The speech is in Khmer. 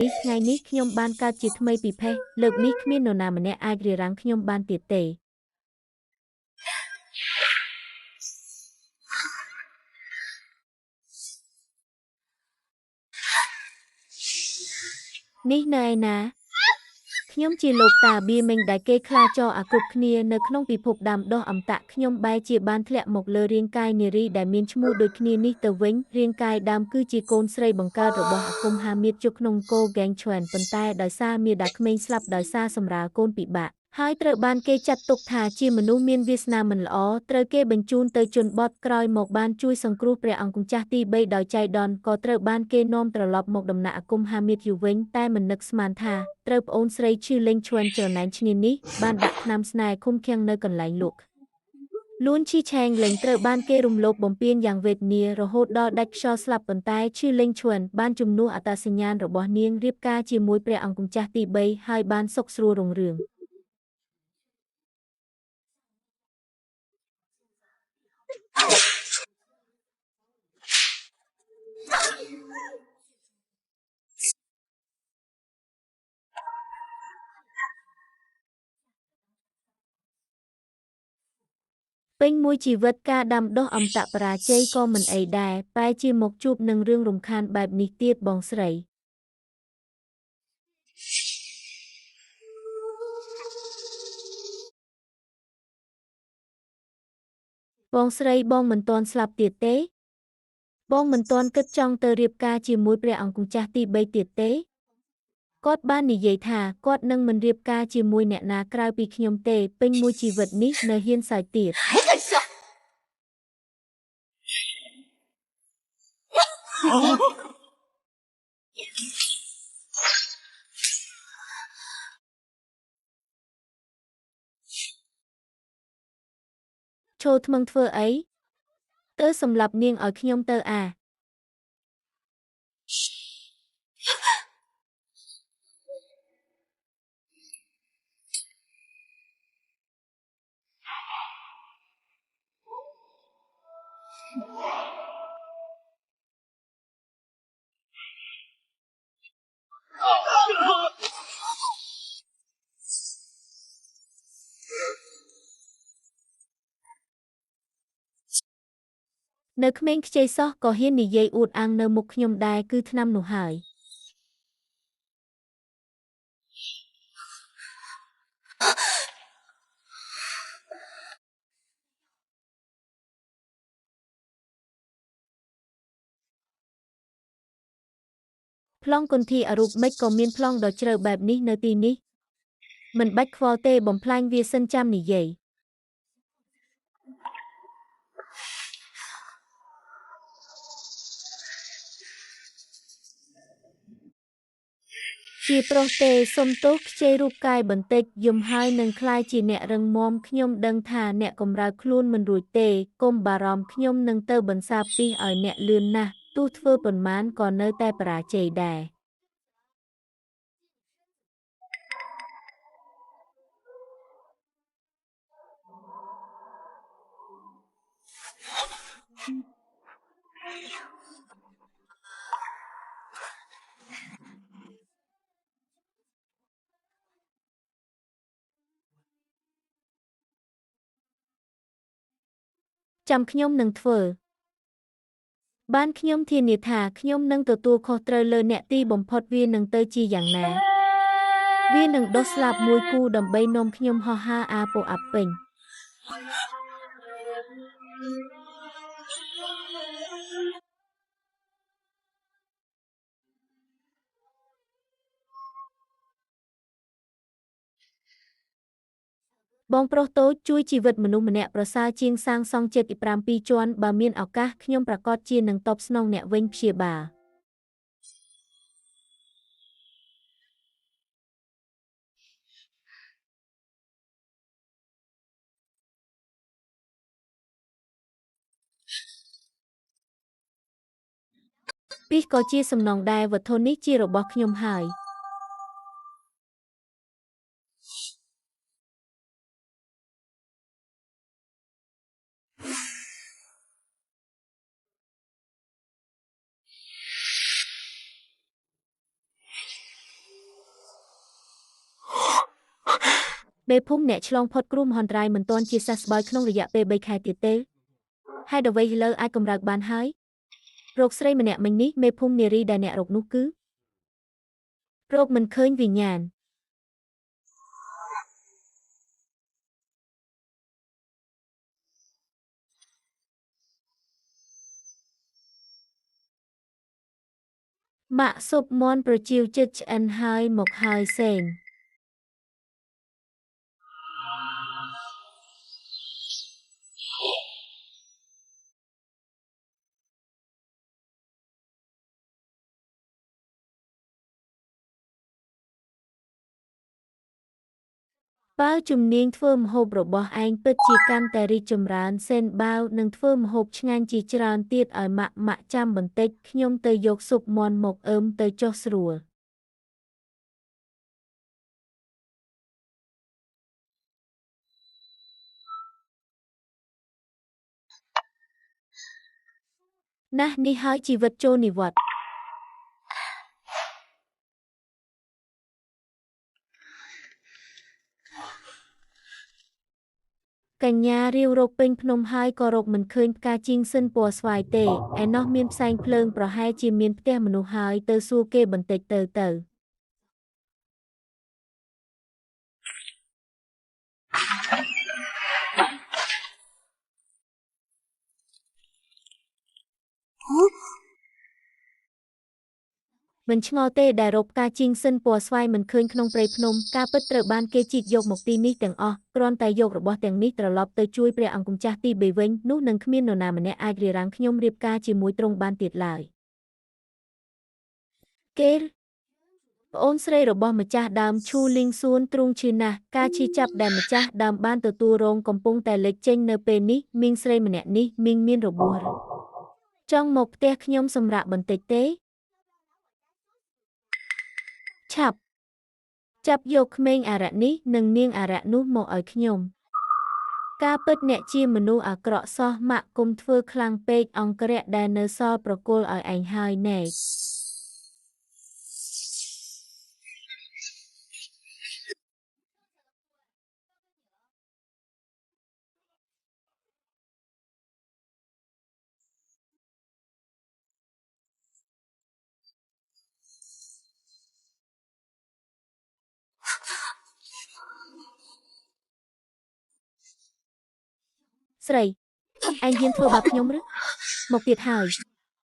ថ្ងៃនេះខ្ញុំបានកើតជាថ្មីពីផេះលើកនេះគ្មាននរណាម្នាក់អាចរារាំងខ្ញុំបានទៀតទេនេះនៅឯណាខ្ញុំជាលោកតាបៀមិញដែលគេខ្លាចោអាគ្រប់គ្នានៅក្នុងពិភពដាំដុះអមតៈខ្ញុំបែរជាបានធ្លាក់មកលើរាងកាយនារីដែលមានឈ្មោះដូចគ្នានេះទៅវិញរាងកាយដើមគឺជាកូនស្រីបង្កើតរបស់អាគមហាមៀតជុកក្នុងគោហ្គេងឈួនប៉ុន្តែដោយសារមាតាក្មេងស្លាប់ដោយសារសម្រាលកូនពិបាកហើយត្រូវបានគេចាត់ទុកថាជាមនុស្សមានវាសនាមិនល្អត្រូវគេបញ្ជូនទៅជនបទក្រោយមកបានជួយសង្គ្រោះព្រះអង្គម្ចាស់ទី3ដោយចៃដន្យក៏ត្រូវបានគេនាំត្រឡប់មកដំណាក់អាគមហាមៀតយូវិញតែមិននឹកស្មានថាត្រូវប្អូនស្រីឈឺលេងឈួនច្រណែនឈ្នានេះបានដាក់ថ្នាំស្នេហ៍ឃុំឃាំងនៅកន្លែងលក់លួនឈីឆេងលេងត្រូវបានគេរំលោភបំពានយ៉ាងវេទនារហូតដល់ដាច់ខ្យល់ស្លាប់ប៉ុន្តែឈឺលេងឈួនបានជំនួសអត្តសញ្ញាណរបស់នាងរៀបការជាមួយព្រះអង្គម្ចាស់ទី3ហើយបានសុខស្រួលរុងរឿងពេញមួយជីវិតការដាំដុះអមតៈបរាជ័យក៏មិនអីដែរបែរជាមកជួបនឹងរឿងរំខានបែបនេះទៀតបងស្រីបងស្រីបងមិនទាន់ស្លាប់ទៀតទេបងមិនទាន់គិតចង់ទៅរៀបការជាមួយព្រះអង្គម្ចាស់ទី3ទៀតទេគាត់បាននិយាយថាគាត់នឹងមិនរៀបការជាមួយអ្នកណាក្រៅពីខ្ញុំទេពេញមួយជីវិតនេះនៅហ៊ានសើចទៀតឈោថ្មឹងធ្វើអីទៅសម្លាប់នាងឲ្យខ្ញុំទៅអានៅក្មេងខ្ចីសោះក៏ហ៊ាននិយាយអួតអាងនៅមុខខ្ញុំដែរគឺថ្នាំនោះហើយប្លង់គន្ធីអរូបមិនក៏មានប្លង់ដ៏ជ្រៅបែបនេះនៅទីនេះមិនបាច់ខ្វល់ទេបំផ្លាញវាសិនចាំនិយាយជាប្រុសទេសុំទោសខ្ចីរូបកាយបន្តិចយំហើយនឹងក្លាយជាអ្នករឹងមាំខ្ញុំដឹងថាអ្នកកំរើកខ្លួនមិនរួចទេកុំបារម្ភខ្ញុំនឹងទៅបន្សាបពីឲ្យអ្នកលឿនណាស់ទោះធ្វើប៉ុន្មានក៏នៅតែបរាជ័យដែរចាំខ្ញុំនឹងធ្វើបានខ្ញុំធានាថាខ្ញុំនឹងទទួលខុសត្រូវលើអ្នកទីបំផុតវានឹងទៅជាយ៉ាងណាវានឹងដុះស្លាប់មួយគូដើម្បីនាំខ្ញុំហោះហើរអាពោអាប់ពេញបងប្រុសតូចជួយជីវិតមនុស្សម្នាក់ប្រសើរជាងសាងសង់7 ជាន់បើមានឱកាសខ្ញុំប្រកាសជានឹងតបស្នងអ្នកវិញព្យាបាលពីក៏ជាសំណងដែរវត្ថុនេះជារបស់ខ្ញុំហើយ មេភូមិអ្នកឆ្លងផុតគ្រោះមហន្តរាយមិនទាន់ជាសះស្បើយក្នុងរយៈពេល3ខែទៀតទេហេតុអ្វីឥឡូវអាចកម្រើកបានហើយរោគស្រីម្នាក់មិញនេះមេភូមិនារីដែលអ្នករកនោះគឺរោគមិនឃើញវិញ្ញាណម៉ាក់ស៊ុបមាន់ប្រជៀវចិត្តឆ្អិនហើយមកហើយសេងបើជំនាញធ្វើម្ហូបរបស់ឯងពិតជាកាន់តែរីកចម្រើនសេនបាវនឹងធ្វើម្ហូបឆ្ងាញ់ជាច្រើនទៀតឲ្យម៉ាក់ចាំបន្តិចខ្ញុំទៅយកស៊ុបមាន់មកទៅចុះស្រួលណាស់នេះហើយជីវិតចូលនិវត្តន៍កញ្ញារាវរកពេញភ្នំហើយក៏រកមិនឃើញផ្កាជីងសិនពណ៌ស្វាយទេឯណោះមានផ្សែងភ្លើងប្រហែលជាមានផ្ទះមនុស្សហើយទៅសួរគេបន្តិចទៅមិនឆ្ងល់ទេដែលរកផ្កាជីងសិនពណ៌ស្វាយមិនឃើញក្នុងព្រៃភ្នំការពិតត្រូវបានគេជីកយកមកទីនេះទាំងអស់គ្រាន់តែយករបស់ទាំងនេះត្រឡប់ទៅជួយព្រះអង្គម្ចាស់ទី3វិញនោះនឹងគ្មាននរណាម្នាក់អាចរារាំងខ្ញុំរៀបការជាមួយទ្រង់បានទៀតឡើយគេប្អូនស្រីរបស់ម្ចាស់ដើមឈូលីងសួនទ្រង់ឈឺណាស់ការឈឺចាប់ដែលម្ចាស់ដើមបានទទួលរងកំពុងតែលេចចេញនៅពេលនេះមីងស្រីម្នាក់នេះមីងមានរបួសចង់មកផ្ទះខ្ញុំសម្រាប់បន្តិចទេឆាប់ចាប់យកក្មេងអារក្សនេះនិងនាងអារក្សនោះមកឲ្យខ្ញុំការពិតអ្នកជាមនុស្សអាក្រក់សោះម៉ាក់គុំធ្វើខ្លាំងពេកអង្គរៈដែលនៅសល់ប្រគល់ឲ្យឯងហើយណែស្រីឯងហ៊ានធ្វើបាបខ្ញុំឬមកទៀតហើយ